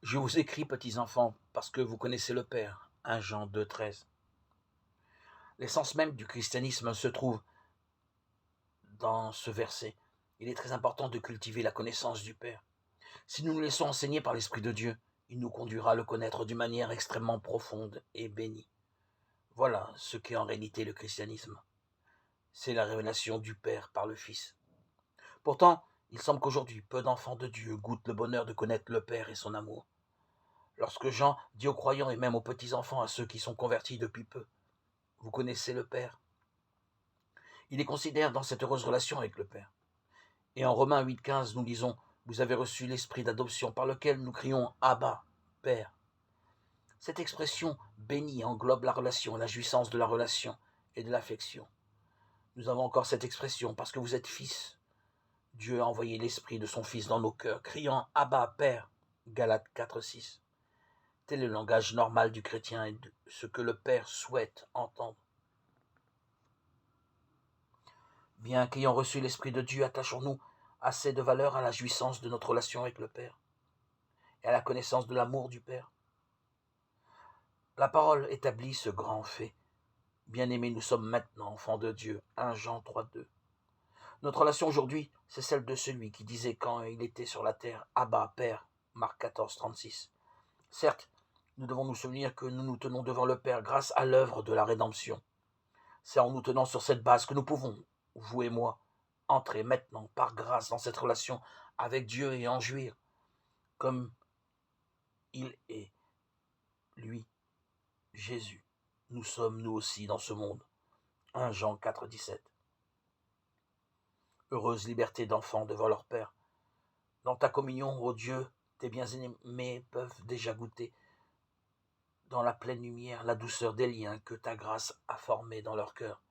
Je vous écris, petits enfants, parce que vous connaissez le Père. 1 Jean 2,13. L'essence même du christianisme se trouve dans ce verset. Il est très important de cultiver la connaissance du Père. Si nous nous laissons enseigner par l'Esprit de Dieu, il nous conduira à le connaître d'une manière extrêmement profonde et bénie. Voilà ce qu'est en réalité le christianisme. C'est la révélation du Père par le Fils. Pourtant, il semble qu'aujourd'hui, peu d'enfants de Dieu goûtent le bonheur de connaître le Père et son amour. Lorsque Jean dit aux croyants et même aux petits-enfants, à ceux qui sont convertis depuis peu, vous connaissez le Père. Il les considère dans cette heureuse relation avec le Père. Et en Romains 8,15, nous lisons, vous avez reçu l'esprit d'adoption par lequel nous crions Abba, Père. Cette expression bénie englobe la relation, la jouissance de la relation et de l'affection. Nous avons encore cette expression parce que vous êtes fils. Dieu a envoyé l'esprit de son Fils dans nos cœurs, criant Abba, Père. Galates 4,6. Tel est le langage normal du chrétien et de ce que le Père souhaite entendre. Bien qu'ayant reçu l'Esprit de Dieu, attachons-nous assez de valeur à la jouissance de notre relation avec le Père et à la connaissance de l'amour du Père. La parole établit ce grand fait. Bien-aimés, nous sommes maintenant enfants de Dieu. 1 Jean 3,2. Notre relation aujourd'hui, c'est celle de celui qui disait quand il était sur la terre, Abba, Père, Marc 14,36. Certes, nous devons nous souvenir que nous nous tenons devant le Père grâce à l'œuvre de la rédemption. C'est en nous tenant sur cette base que nous pouvons, vous et moi, entrer maintenant par grâce dans cette relation avec Dieu et en jouir comme il est, lui, Jésus. Nous sommes nous aussi dans ce monde. 1 Jean 4,17. Heureuse liberté d'enfants devant leur Père. Dans ta communion, ô Dieu, tes bien-aimés peuvent déjà goûter dans la pleine lumière la douceur des liens que ta grâce a formés dans leur cœur.